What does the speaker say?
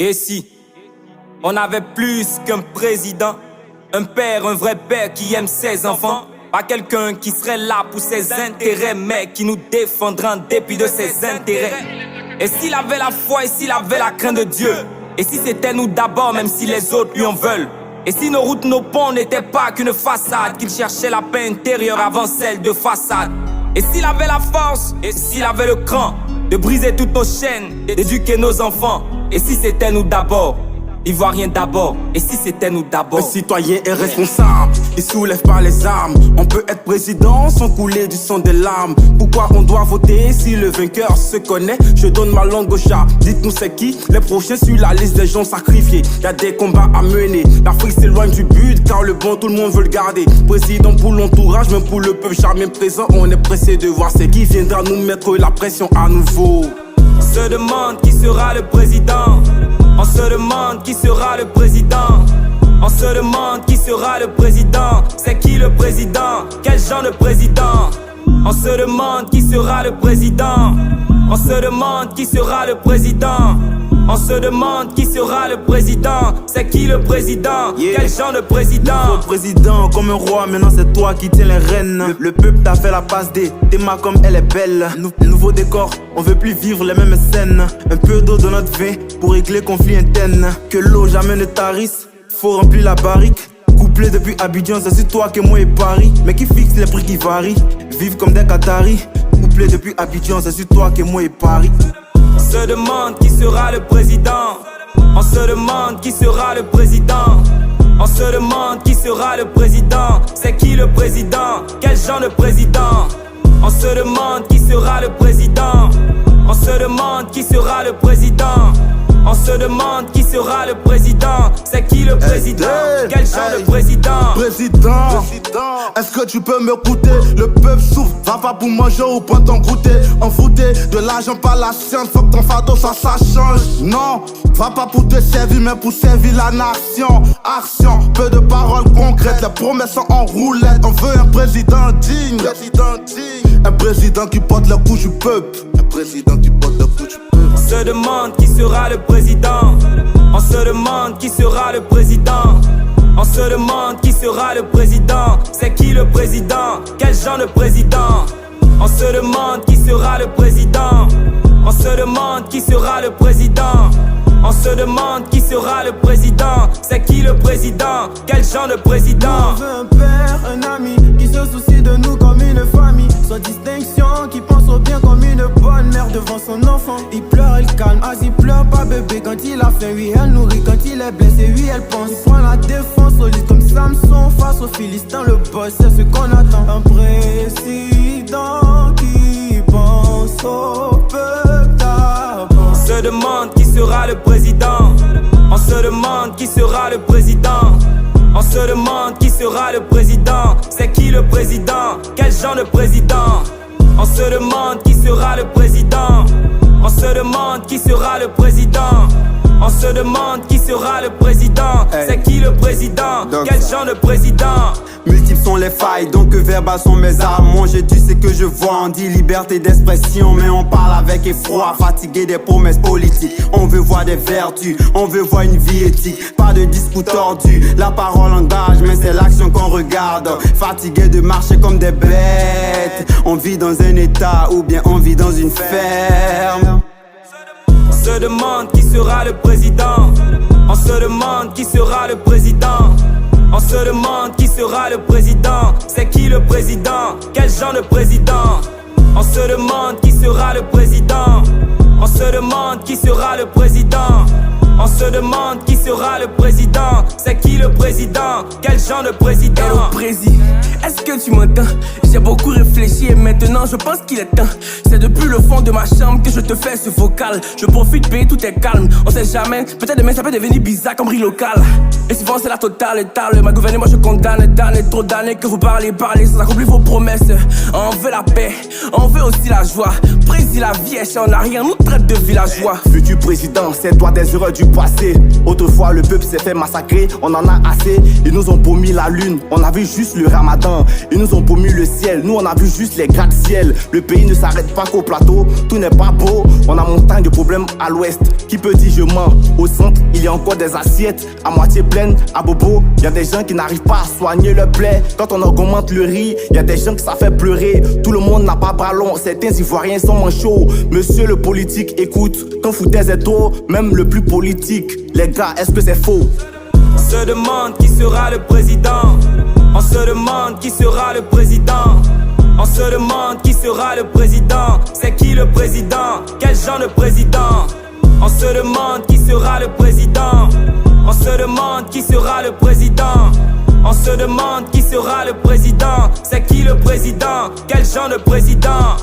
Et si on avait plus qu'un président, un père, un vrai père qui aime ses enfants, pas quelqu'un qui serait là pour ses intérêts, mais qui nous défendra en dépit de ses intérêts. Et s'il avait la foi, et s'il avait la crainte de Dieu, et si c'était nous d'abord, même si les autres lui en veulent. Et si nos routes, nos ponts n'étaient pas qu'une façade, qu'il cherchait la paix intérieure avant celle de façade. Et s'il avait la force, et s'il avait le cran de briser toutes nos chaînes, d'éduquer nos enfants. Et si c'était nous d'abord, Ivoirien d'abord, et si c'était nous d'abord. Un citoyen est responsable, il soulève pas les armes. On peut être président sans couler du sang des larmes. Pourquoi on doit voter si le vainqueur se connaît? Je donne ma langue au chat, dites-nous c'est qui les prochains sur la liste des gens sacrifiés. Y'a des combats à mener, l'Afrique s'éloigne du but car le bon tout le monde veut le garder. Président pour l'entourage, même pour le peuple jamais présent. On est pressé de voir c'est qui viendra nous mettre la pression à nouveau. On se demande qui sera le président. On se demande qui sera le président. On se demande qui sera le président. C'est qui le président? Quel genre de président? On se demande qui sera le président. On se demande qui sera le président. On se demande qui sera le président. C'est qui le président? Quel genre de président? Nouveau président comme un roi, maintenant c'est toi qui tiens les rênes. Le peuple t'a fait la passe des Théma comme elle est belle. Nouveau décor, on veut plus vivre les mêmes scènes. Un peu d'eau dans notre vin pour régler conflit interne. Que l'eau jamais ne tarisse, faut remplir la barrique. Couplé depuis Abidjan, c'est sur toi que moi et Paris. Mais qui fixe les prix qui varient, vivent comme des Qataris. Couplé depuis Abidjan, c'est sur toi que moi et Paris. On se demande qui sera le président. On se demande qui sera le président. On se demande qui sera le président. C'est qui le président? Quel genre de président? On se demande qui sera le président. On se demande qui sera le président. On se demande qui sera le président. C'est qui le président? Quel genre de président? Président, est-ce que tu peux m'écouter? Le peuple souffre, va pas pour manger ou prendre ton goûter. On foutait de l'argent par la science, faut que ton fardeau ça change. Non, va pas pour te servir mais pour servir la nation. Action, peu de paroles concrètes, les promesses sont en roulette. On veut un président digne, un président qui porte le coup du peuple. Un président qui porte le coup du peuple. On se demande qui sera le président. On se demande qui sera le président. On se demande qui sera le président. C'est qui le président? Quel genre de président? On se demande qui sera le président. On se demande qui sera le président. On se demande qui sera le président. C'est qui le président? Quel genre de président? On veut un père, un ami qui se soucie de nous comme une famille. Sans distinction, qui pense au bien comme une bonne mère devant son enfant. Il pleure, elle calme, il pleure pas bébé. Quand il a faim, oui elle nourrit. Quand il est blessé, oui elle pense. Il prend la défense solide comme Samson face aux Philistins. Le boss, c'est ce qu'on attend. Un président qui pense au peuple d'abord. On se demande qui sera le président. On se demande qui sera le président. On se demande qui sera le président. C'est qui le président? Quel genre de président? On se demande qui sera le président. On se demande qui sera le président. On se demande qui sera le président. C'est qui le président? Quel genre de président? Multiples sont les failles, donc verbales sont mes armes. Moi j'ai dit ce que je vois, on dit liberté d'expression. Mais on parle avec effroi, fatigué des promesses politiques. On veut voir des vertus, on veut voir une vie éthique. Pas de discours tordus, la parole engage, mais c'est l'action qu'on regarde. Fatigué de marcher comme des bêtes. On vit dans un état ou bien on vit dans une ferme. On se demande qui sera le président. On se demande qui sera le président. On se demande qui sera le président. C'est qui le président? Quel genre de président? On se demande qui sera le président. On se demande qui sera le président. On se demande qui sera le président. C'est qui le président? Quel genre de président? Hello président, est-ce que tu m'entends? J'ai beaucoup réfléchi et maintenant je pense qu'il est temps. C'est depuis le fond de ma chambre que je te fais ce vocal. Je profite, pays, tout est calme. On sait jamais, peut-être demain ça peut devenir bizarre comme riz local. Et souvent c'est la totale étale. Ma gouvernement je condamne, d'années, trop d'années que vous parlez sans accomplir vos promesses. On veut la paix, on veut aussi la joie. Président, la vie est chère, on n'a rien, nous traite de villageois. Futur président, c'est toi des heureux du passé. Autrefois le peuple s'est fait massacrer, on en a assez. Ils nous ont promis la lune, on a vu juste le ramadan. Ils nous ont promis le ciel, nous on a vu juste les gratte-ciel. Le pays ne s'arrête pas qu'au plateau, tout n'est pas beau. On a montagne de problèmes à l'ouest, qui peut dire je mens. Au centre, il y a encore des assiettes à moitié pleines, à bobo. Il y a des gens qui n'arrivent pas à soigner leur plaie. Quand on augmente le riz, il y a des gens que ça fait pleurer. Tout le monde n'a pas bras long, certains ivoiriens sont manchots. Monsieur le politique, écoute, quand foutaise est trop, même le plus politique. Les gars, est-ce que c'est faux? On se demande qui sera le président. On se demande qui sera le président. On se demande qui sera le président. C'est qui le président? Quel genre de président? On se demande qui sera le président. On se demande qui sera le président. On se demande qui sera le président. C'est qui le président? Quel genre de président?